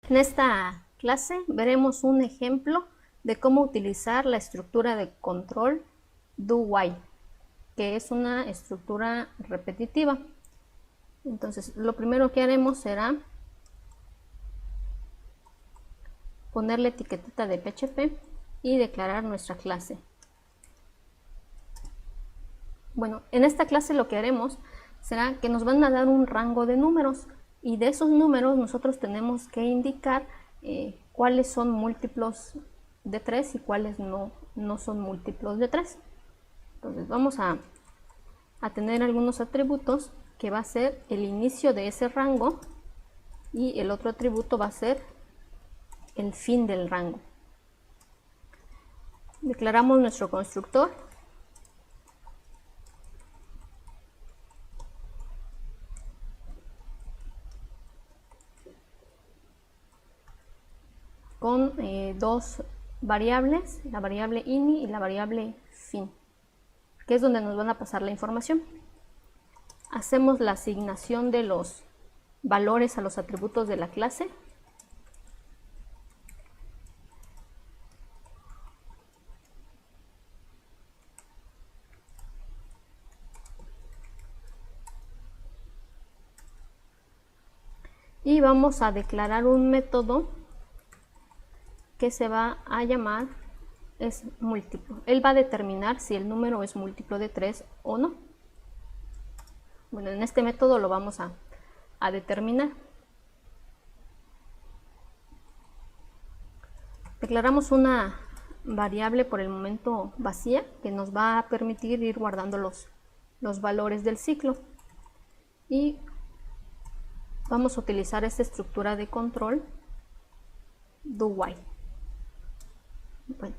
En esta clase veremos un ejemplo de cómo utilizar la estructura de control do while, que es una estructura repetitiva. Entonces, lo primero que haremos será poner la etiquetita de PHP y declarar nuestra clase. Bueno, en esta clase lo que haremos será que nos van a dar un rango de números y de esos números nosotros tenemos que indicar cuáles son múltiplos de 3 y cuáles no son múltiplos de 3. Entonces vamos a tener algunos atributos que va a ser el inicio de ese rango y el otro atributo va a ser el fin del rango. Declaramos nuestro constructor con dos variables, la variable ini y la variable fin, que es donde nos van a pasar la información. Hacemos la asignación de los valores a los atributos de la clase. Y vamos a declarar un método que se va a llamar es múltiplo. Él va a determinar si el número es múltiplo de 3 o no. Bueno, en este método lo vamos a determinar. Declaramos una variable por el momento vacía que nos va a permitir ir guardando los valores del ciclo. Y vamos a utilizar esta estructura de control do while. Bueno,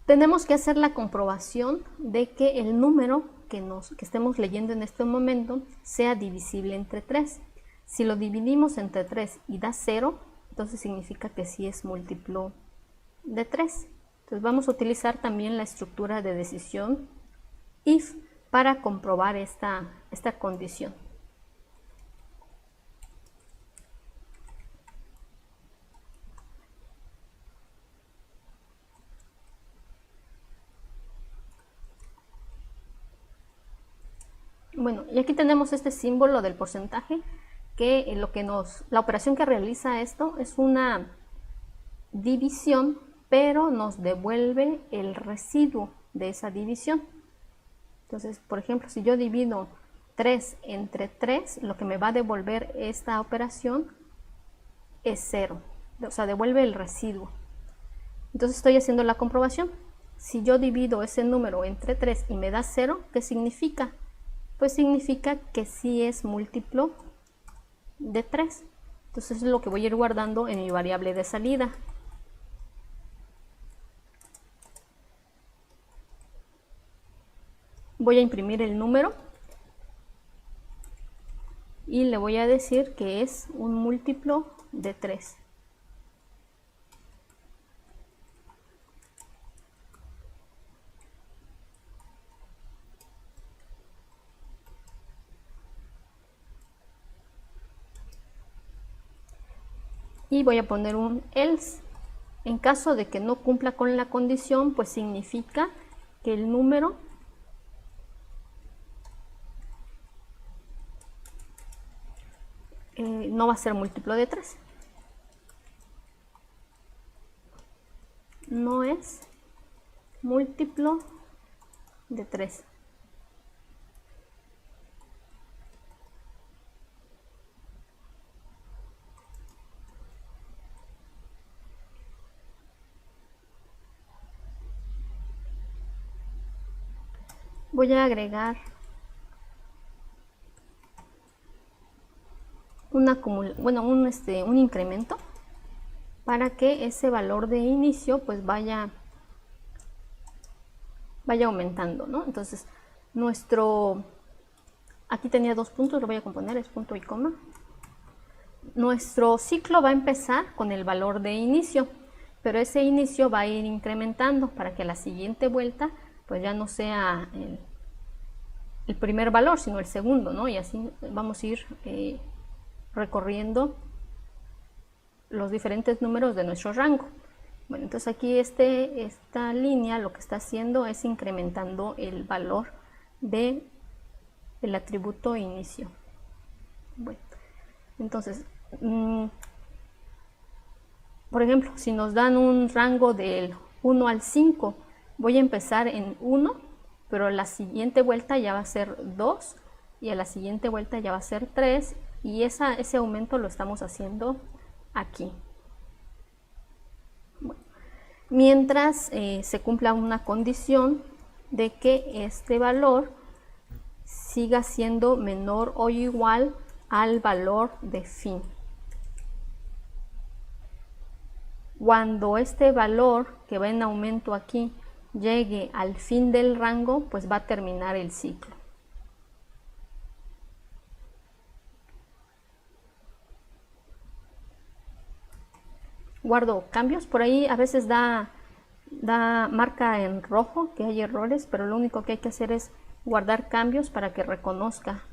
tenemos que hacer la comprobación de que el número que estemos leyendo en este momento sea divisible entre 3. Si lo dividimos entre 3 y da 0, entonces significa que sí es múltiplo de 3. Entonces vamos a utilizar también la estructura de decisión if para comprobar esta condición. Bueno, y aquí tenemos este símbolo del porcentaje, que la operación que realiza esto es una división, pero nos devuelve el residuo de esa división. Entonces, por ejemplo, si yo divido 3 entre 3, lo que me va a devolver esta operación es 0, o sea, devuelve el residuo. Entonces estoy haciendo la comprobación. Si yo divido ese número entre 3 y me da 0, ¿qué significa? Pues significa que sí es múltiplo de 3. Entonces es lo que voy a ir guardando en mi variable de salida. Voy a imprimir el número y le voy a decir que es un múltiplo de 3. Y voy a poner un else. En caso de que no cumpla con la condición, pues significa que el número no va a ser múltiplo de 3. No es múltiplo de 3. Voy a agregar un incremento para que ese valor de inicio pues vaya aumentando, ¿no? Entonces aquí tenía 2 puntos, lo voy a componer, es punto y coma. Nuestro ciclo va a empezar con el valor de inicio, pero ese inicio va a ir incrementando para que la siguiente vuelta pues ya no sea el primer valor, sino el segundo, ¿no? Y así vamos a ir recorriendo los diferentes números de nuestro rango. Bueno, entonces aquí esta línea lo que está haciendo es incrementando el valor del atributo inicio. Bueno, entonces, por ejemplo, si nos dan un rango del 1 al 5, voy a empezar en 1, pero la siguiente vuelta ya va a ser 2 y a la siguiente vuelta ya va a ser 3, y ese aumento lo estamos haciendo aquí. Bueno, mientras se cumpla una condición de que este valor siga siendo menor o igual al valor de fin. Cuando este valor que va en aumento aquí llegue al fin del rango, pues va a terminar el ciclo. Guardo cambios, por ahí a veces da marca en rojo que hay errores, pero lo único que hay que hacer es guardar cambios para que reconozca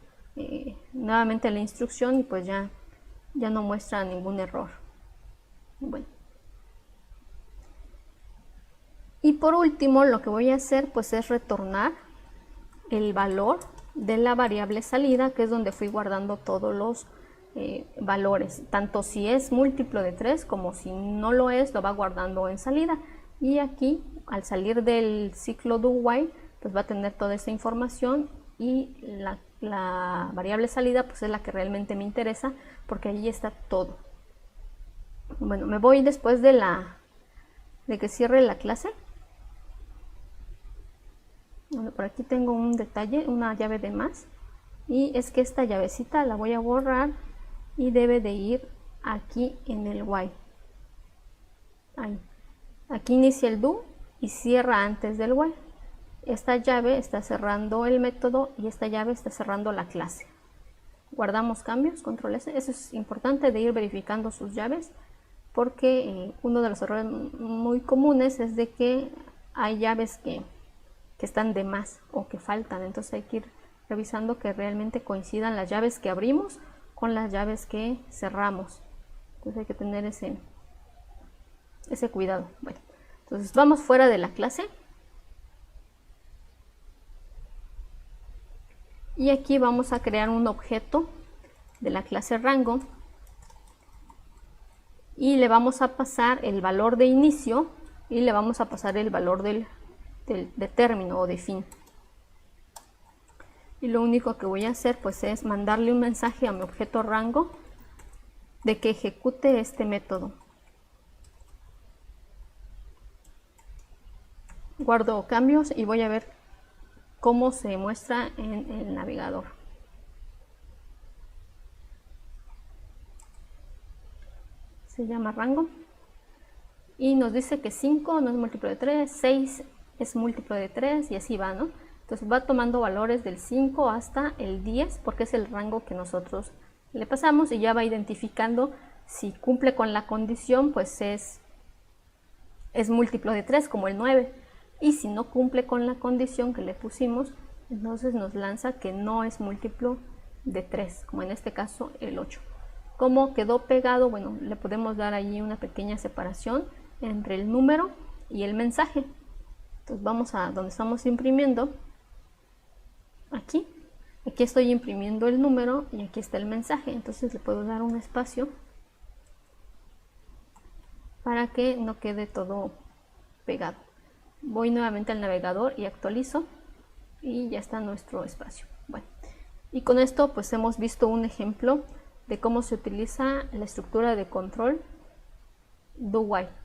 nuevamente la instrucción y pues ya no muestra ningún error. Bueno. Y por último lo que voy a hacer pues es retornar el valor de la variable salida, que es donde fui guardando todos los valores, tanto si es múltiplo de 3 como si no lo es, lo va guardando en salida. Y aquí al salir del ciclo do while pues va a tener toda esa información, y la variable salida pues es la que realmente me interesa porque ahí está todo. Bueno, me voy después de que cierre la clase. Bueno, por aquí tengo un detalle, una llave de más, y es que esta llavecita la voy a borrar y debe de ir aquí en el while. Ahí. Aquí inicia el do y cierra antes del while. Esta llave está cerrando el método y esta llave está cerrando la clase. Guardamos cambios, control S. Eso es importante, de ir verificando sus llaves, porque uno de los errores muy comunes es de que hay llaves que están de más o que faltan, entonces hay que ir revisando que realmente coincidan las llaves que abrimos con las llaves que cerramos. Entonces hay que tener ese cuidado. Bueno, entonces vamos fuera de la clase y aquí vamos a crear un objeto de la clase rango y le vamos a pasar el valor de inicio y le vamos a pasar el valor de término o de fin. Y lo único que voy a hacer pues es mandarle un mensaje a mi objeto rango de que ejecute este método. Guardo cambios y voy a ver cómo se muestra en el navegador. Se llama rango y nos dice que 5 no es múltiplo de 3, 6 es múltiplo de 3 y así va, ¿no? Entonces va tomando valores del 5 hasta el 10 porque es el rango que nosotros le pasamos, y ya va identificando si cumple con la condición, pues es múltiplo de 3 como el 9, y si no cumple con la condición que le pusimos, entonces nos lanza que no es múltiplo de 3, como en este caso el 8. ¿Cómo quedó pegado? Bueno, le podemos dar ahí una pequeña separación entre el número y el mensaje. Entonces vamos a donde estamos imprimiendo, aquí estoy imprimiendo el número y aquí está el mensaje, entonces le puedo dar un espacio para que no quede todo pegado. Voy nuevamente al navegador y actualizo y ya está nuestro espacio. Bueno, y con esto pues hemos visto un ejemplo de cómo se utiliza la estructura de control do while.